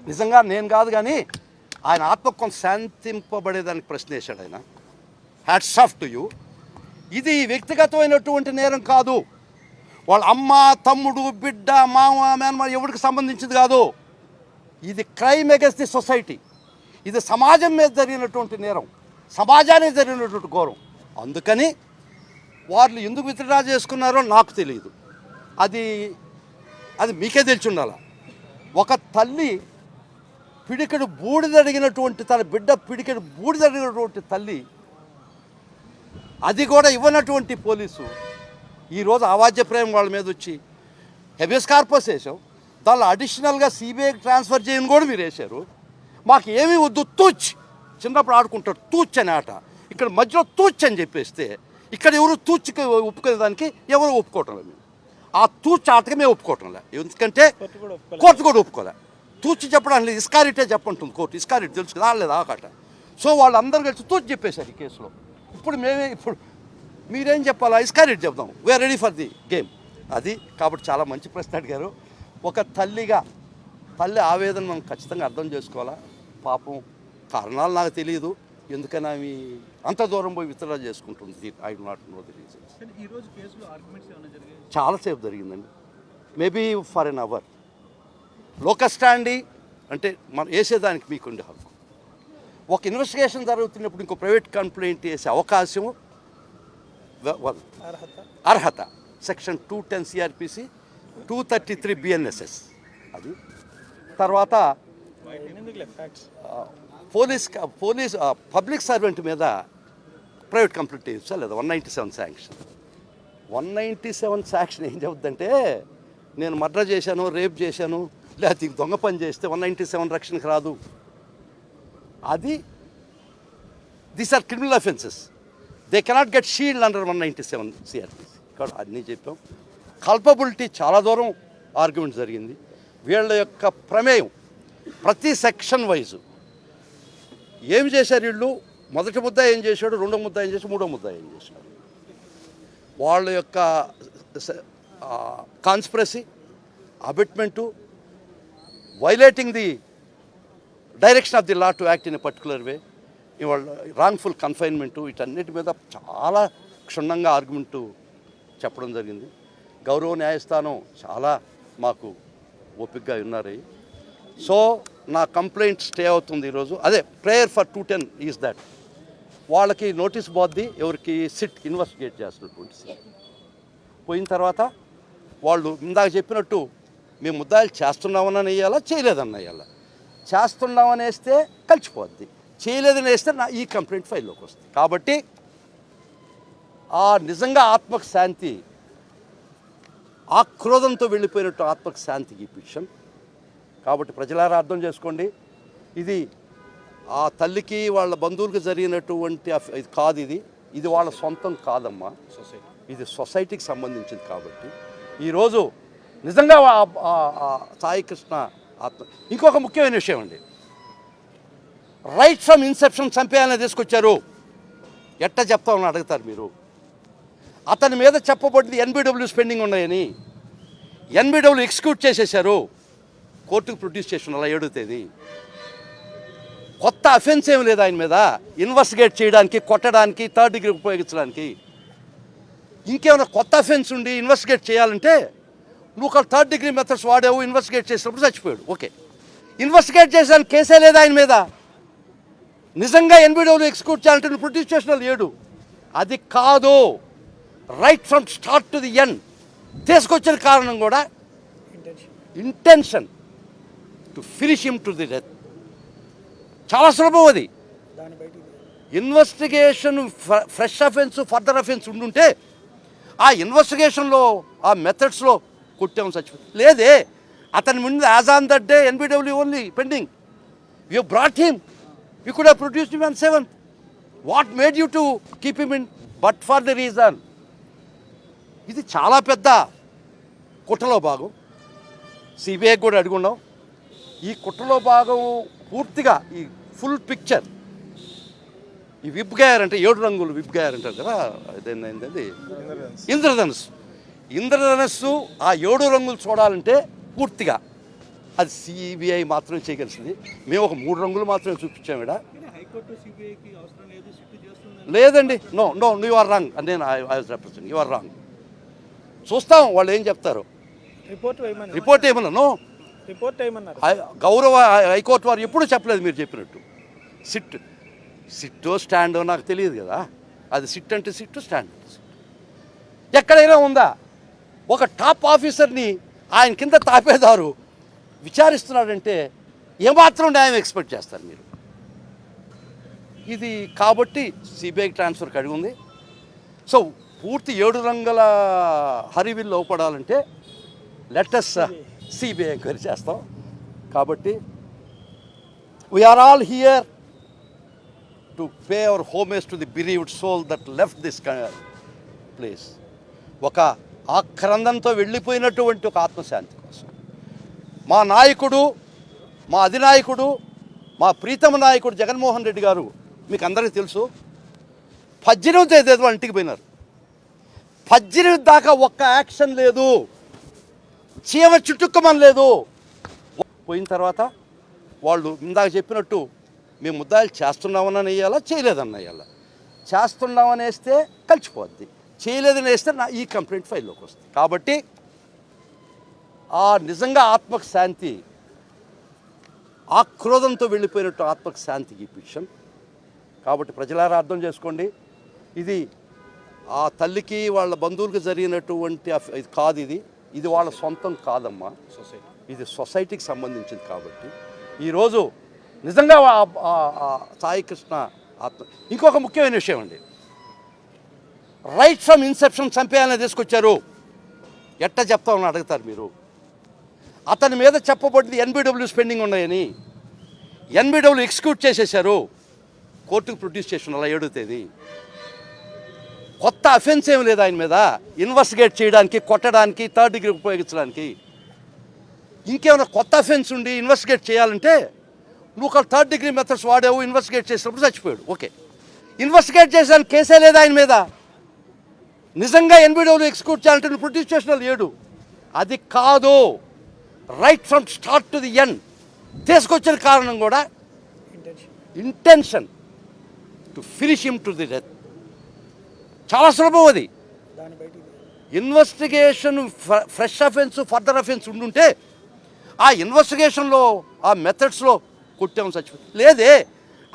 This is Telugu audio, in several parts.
నిజంగా నేను కాదు కానీ ఆయన ఆత్మ కొంత శాంతింపబడేదానికి ప్రశ్న వేశాడు ఆయన. Hats off to you. ఇది వ్యక్తిగతమైనటువంటి నేరం కాదు. వాళ్ళ అమ్మ, తమ్ముడు, బిడ్డ, మామ, మేనమామ ఎవరికి సంబంధించింది కాదు. ఇది క్రైమ్ అగెన్స్ట్ ది సొసైటీ. ఇది సమాజం మీద జరిగినటువంటి నేరం, సమాజానికి జరిగినటువంటి ఘోరం. అందుకని వాళ్ళు ఎందుకు విత్డ్రా చేసుకున్నారో నాకు తెలియదు. అది మీకే తెలిసి ఉండాల. ఒక తల్లి పిడికెడు బూడిదడిగినటువంటి తన బిడ్డ పిడికెడు బూడిదడిగినటువంటి తల్లి, అది కూడా ఇవ్వనటువంటి పోలీసు ఈరోజు అవాజ్య ప్రేమ వాళ్ళ మీద వచ్చి హెబియస్ కార్పస్ వేసాం. దానిలో అడిషనల్గా సిబిఐకి ట్రాన్స్ఫర్ చేయని కూడా మీరు వేశారు. మాకు ఏమీ వద్దు, తూచ్. చిన్నప్పుడు ఆడుకుంటాడు తూచ్ అనే ఆట. ఇక్కడ మధ్యలో తూచ్ అని చెప్పేస్తే ఇక్కడ ఎవరు తూచ్కి ఒప్పుకునేదానికి ఎవరు ఒప్పుకోవటం లేదు. ఆ తూచ్ ఆటకి మేము ఒప్పుకోవటం లేదు. ఎందుకంటే కోర్టు కూడా ఒప్పుకోలే. తూచి చెప్పడానికి లేదు, ఇస్కారిటే చెప్పంటుంది కోర్టు. ఇస్కారిట్ తెలుసు కదా, లేదు ఆకాట. సో వాళ్ళందరూ కలిసి తూచి చెప్పేశారు ఈ కేసులో. ఇప్పుడు మీరేం చెప్పాలా? ఇస్కారిట్ చెప్దాం. We are ready for the game. అది కాబట్టి చాలా మంచి ప్రశ్న అడిగారు. ఒక తల్లిగా తల్లి ఆవేదన మనం ఖచ్చితంగా అర్థం చేసుకోవాలా. పాపం కారణాలు నాకు తెలియదు, ఎందుకని అవి అంత దూరం పోయి విత్డ్రా చేసుకుంటుంది. I do not know the reasons. చాలాసేపు జరిగిందండి, maybe for an hour. Locus standi అంటే మనం వేసేదానికి మీకుండే హక్కు. ఒక ఇన్వెస్టిగేషన్ జరుగుతున్నప్పుడు ఇంకో ప్రైవేట్ కంప్లైంట్ వేసే అవకాశం, అర్హత సెక్షన్ 210 సిఆర్పిసి 233 బిఎన్ఎస్ఎస్. అది తర్వాత పోలీస్ పబ్లిక్ సర్వెంట్ మీద ప్రైవేట్ కంప్లైంట్ వేయచ్చా లేదా? 197 శాంక్షన్. 197 శాంక్షన్ ఏం చెబుద్దంటే, నేను మర్డర్ చేశాను, రేప్ చేశాను, లేకపోతే దొంగ పని చేస్తే 197 రక్షణకు రాదు. అది these are criminal offences. They cannot get shield under 197 CrPC. ఇక్కడ అన్నీ చెప్పాం. కల్పబిలిటీ చాలా దూరం ఆర్గ్యుమెంట్ జరిగింది. వీళ్ళ యొక్క ప్రమేయం ప్రతి సెక్షన్ వైజు ఏం చేశారు వీళ్ళు. మొదటి ముద్ద ఏం చేశాడు, రెండో ముద్ద ఏం చేశాడు, మూడో ముద్ద ఏం చేశాడు. వాళ్ళ యొక్క conspiracy, abetment, violating the direction of the law to act in a particular way, ఇవాళ రాంగ్ఫుల్ కన్ఫైన్మెంటు, వీటన్నిటి మీద చాలా క్షుణ్ణంగా ఆర్గ్యుమెంటు చెప్పడం జరిగింది. గౌరవ న్యాయస్థానం చాలా మాకు ఓపికగా ఉన్నారు. సో నా కంప్లైంట్ స్టే అవుతుంది ఈరోజు. అదే ప్రేయర్ ఫర్ 210 ఈజ్ దట్ వాళ్ళకి నోటీస్ పోద్ది, ఎవరికి సిట్ ఇన్వెస్టిగేట్ చేస్తున్నటువంటి సిట్ పోయిన తర్వాత వాళ్ళు ఇందాక చెప్పినట్టు మేము ముద్దాయిలు చేస్తున్నామని వేయాలా, చేయలేదని వేయాలా. చేస్తున్నామని వేస్తే కలిసిపోద్ది, చేయలేదని వేస్తే ఈ కంప్లైంట్ ఫైల్లోకి వస్తుంది. కాబట్టి ఆ నిజంగా ఆత్మకు శాంతి, ఆక్రోధంతో వెళ్ళిపోయినట్టు ఆత్మకు శాంతికి ఈ పిటిషన్. కాబట్టి ప్రజలారా అర్థం చేసుకోండి, ఇది ఆ తల్లికి వాళ్ళ బంధువులకు జరిగినటువంటి ఇది కాదు. ఇది వాళ్ళ సొంతం కాదమ్మా, ఇది సొసైటీకి సంబంధించింది. కాబట్టి ఈరోజు నిజంగా సాయి కృష్ణ ఆత్మ. ఇంకొక ముఖ్యమైన విషయం అండి, రైట్ ఫ్రమ్ ఇన్సెప్షన్ చంపేయాలని తీసుకొచ్చారు. ఎట్ట చెప్తామని అడుగుతారు మీరు. అతని మీద చెప్పబడింది ఎన్బిడబ్ల్యూ స్పెండింగ్ ఉన్నాయని. ఎన్బిడబ్ల్యూ ఎగ్జిక్యూట్ చేసేశారు, కోర్టుకు ప్రొడ్యూస్ చేసిన 7వ తేదీ. కొత్త అఫెన్స్ ఏమి లేదు ఆయన మీద ఇన్వెస్టిగేట్ చేయడానికి, కొట్టడానికి, 3rd డిగ్రీ ఉపయోగించడానికి. ఇంకేమైనా కొత్త అఫెన్స్ ఉండి ఇన్వెస్టిగేట్ చేయాలంటే నువ్వు ఒక 3rd డిగ్రీ మెథడ్స్ వాడావు, ఇన్వెస్టిగేట్ చేసినప్పుడు చచ్చిపోయాడు. ఓకే, ఇన్వెస్టిగేట్ చేసానికి కేసే లేదు ఆయన మీద. నిజంగా ఎన్బిడబ్ల్యూ ఎగ్జిక్యూట్ చేయాలంటే నువ్వు ప్రొడ్యూస్ చేసిన 7. అది కాదు, right from start to the end తీసుకొచ్చిన కారణం కూడా intention to finish him to the death. చాలా సులభం అది. Investigation fresh offence, further offence ఉండుంటే ఆ ఇన్వెస్టిగేషన్లో ఆ మెథడ్స్లో కొట్టాము చచ్చిపోయి లేదే. అతని ముందు as on that day NBW only pending. You brought him, you could have produced him on 7th. What made you to keep him in but for the reason. ఇది చాలా పెద్ద కుట్రలో భాగం. సిబిఐకి కూడా అడుగున్నాం. ఈ కుట్రలో భాగం పూర్తిగా ఈ ఫుల్ పిక్చర్, ఈ విప్ గేర్ అంటే 7 రంగులు విప్ గేర్ అంటారు కదా, అదేంటది ఇంద్రధనుస్సు. ఇంద్రధనుస్సు ఆ 7 రంగులు చూడాలంటే పూర్తిగా అది సిబిఐ మాత్రం చేయగలిసింది. మేము ఒక 3 రంగులు మాత్రమే చూపించాము ఇక్కడ. లేదండి, no no you are wrong. నేను I was representing, you are wrong. చూస్తాం వాళ్ళు ఏం చెప్తారు. రిపోర్ట్ ఏమన్నా నో గౌరవ హైకోర్టు వారు ఎప్పుడూ చెప్పలేదు మీరు చెప్పినట్టు. సిట్టో స్టాండో నాకు తెలియదు కదా. అది సిట్ అంటే సిట్టు, స్టాండ్ అంటే సిట్. ఎక్కడైనా ఉందా ఒక టాప్ ఆఫీసర్ని ఆయన కింద తాపేదారు విచారిస్తున్నాడంటే ఏమాత్రం న్యాయం ఎక్స్పెక్ట్ చేస్తారు మీరు? ఇది కాబట్టి సిబిఐకి ట్రాన్స్ఫర్కి అడిగి ఉంది. సో పూర్తి 7 రంగుల హరివిల్ లోపడాలంటే లెటస్ సిబిఐ ఎంక్వైరీ చేస్తాం. కాబట్టి we are all here to pay our homage to the bereaved soul that left this place. ఒక ఆక్రందంతో వెళ్ళిపోయినటువంటి ఒక ఆత్మశాంతి కోసం మా నాయకుడు, మా అధినాయకుడు, మా ప్రీతమ నాయకుడు జగన్మోహన్ రెడ్డి గారు మీకు అందరికీ తెలుసు 18వ తేదీ ఇంటికి పోయినారు. 18 దాకా ఒక్క యాక్షన్ లేదు, చీమ చుట్టుక్కమని లేదు. పోయిన తర్వాత వాళ్ళు ఇందాక చెప్పినట్టు మేము ముద్దాయిలు చేస్తున్నామని వేయాలా, చేయలేదన్న వేయాలా. చేస్తున్నామని వేస్తే కలిసిపోద్ది, చేయలేదని వేస్తే ఈ కంప్లైంట్ ఫైల్లోకి వస్తుంది. కాబట్టి ఆ నిజంగా ఆత్మకు శాంతి, ఆక్రోధంతో వెళ్ళిపోయినట్టు ఆత్మకు శాంతికి ఈ పిటిషన్. కాబట్టి ప్రజలారా అర్థం చేసుకోండి, ఇది ఆ తల్లికి వాళ్ళ బంధువులకు జరిగినటువంటి ఇది కాదు. ఇది వాళ్ళ సొంతం కాదమ్మా, ఇది సొసైటీకి సంబంధించింది. కాబట్టి ఈరోజు నిజంగా సాయి కృష్ణ ఆత్మ. ఇంకొక ముఖ్యమైన విషయం అండి, రైట్ ఫ్రమ్ ఇన్సెప్షన్ చంపేయాలని తీసుకొచ్చారు. ఎట్ట చెప్తామని అడుగుతారు మీరు. అతని మీద చెప్పబడింది ఎన్బిడబ్ల్యూ స్పెండింగ్ ఉన్నాయని, ఎన్బిడబ్ల్యూ ఎగ్జిక్యూట్ చేసేశారు, కోర్టుకు ప్రొడ్యూస్ చేసిన 7వ తేదీ. కొత్త అఫెన్స్ ఏమి లేదు ఆయన మీద ఇన్వెస్టిగేట్ చేయడానికి, కొట్టడానికి, 3rd డిగ్రీ ఉపయోగించడానికి. ఇంకేమైనా కొత్త అఫెన్స్ ఉండి ఇన్వెస్టిగేట్ చేయాలంటే నువ్వు ఒక 3rd డిగ్రీ మెథడ్స్ వాడావు, ఇన్వెస్టిగేట్ చేసినప్పుడు చచ్చిపోయాడు. ఓకే, ఇన్వెస్టిగేట్ చేసాను, కేసే లేదు ఆయన మీద. నిజంగా ఎన్బిడబ్ల్యూ ఎగ్జిక్యూట్ చేయాలంటే నువ్వు ప్రొడ్యూస్ చేసిన 7. అది కాదు, right from start to the end తీసుకొచ్చిన కారణం కూడా intention to finish him to the death. చాలా సులభం అది. Investigation fresh offence, further offence ఉండుంటే ఆ ఇన్వెస్టిగేషన్లో, ఆ మెథడ్స్లో కొట్టాము చచ్చిపోయి లేదే.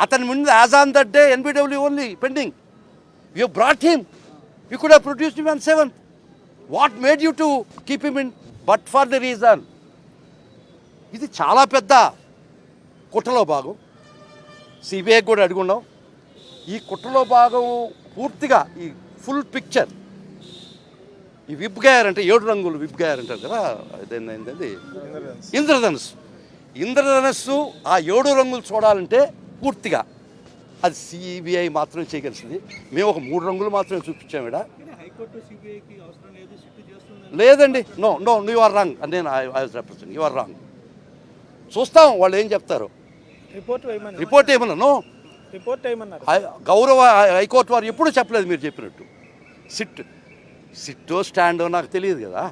అతని ముందు as on that day NBW only pending. You brought him, you could have produced him on 7th. What made you to keep him in but for the reason. ఇది చాలా పెద్ద కుట్రలో భాగం. సిబిఐకి కూడా అడుగున్నాం. ఈ కుట్రలో భాగం పూర్తిగా ఈ ఫుల్ పిక్చర్, ఈ విప్ గేర్ అంటే 7 రంగులు విప్ గేర్ అంటారు కదా, అదేంటది ఇంద్రధనుస్సు. ఇంద్రధనుస్సు ఆ 7 రంగులు చూడాలంటే పూర్తిగా అది సిబిఐ మాత్రం చేయగలిసింది. మేము ఒక 3 రంగులు మాత్రమే చూపించాము ఇక్కడ. లేదండి, no no you are wrong. నేను I was representing, you are wrong. చూస్తాం వాళ్ళు ఏం చెప్తారు. రిపోర్ట్ ఏమన్నా నో గౌరవ హైకోర్టు వారు ఎప్పుడూ చెప్పలేదు మీరు చెప్పినట్టు. సిట్టో స్టాండో నాకు తెలియదు కదా.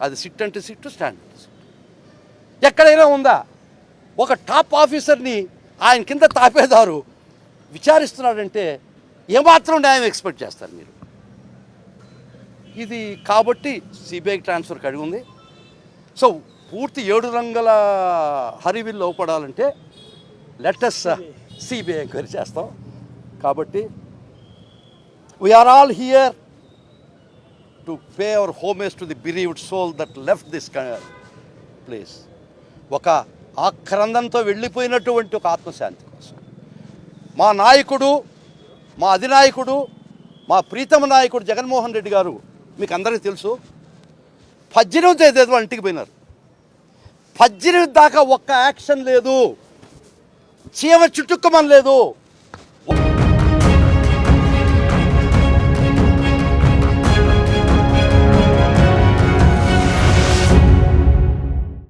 అది సిట్ అంటే సిట్టు, స్టాండ్ అంటే సిట్. ఎక్కడైనా ఉందా ఒక టాప్ ఆఫీసర్ని ఆయన కింద తాపేదారు విచారిస్తున్నాడంటే ఏమాత్రం న్యాయం ఎక్స్పెక్ట్ చేస్తారు మీరు? ఇది కాబట్టి సిబిఐకి ట్రాన్స్ఫర్కి అడిగి ఉంది. సో పూర్తి 7 రంగుల హరివిల్ లోపడాలంటే లెటస్ సిబిఐ ఎంక్వైరీ చేస్తాం. కాబట్టి we are all here to pay our homage to the bereaved soul that left this place. ఒక ఆక్రందంతో వెళ్ళిపోయినటువంటి ఒక ఆత్మశాంతి కోసం మా నాయకుడు, మా అధినాయకుడు, మా ప్రీతమ నాయకుడు జగన్మోహన్ రెడ్డి గారు మీకు అందరికీ తెలుసు 18వ తేదీ ఇంటికి పోయినారు. 18 దాకా ఒక్క యాక్షన్ లేదు, చీమ చుట్టుక్కమని లేదు.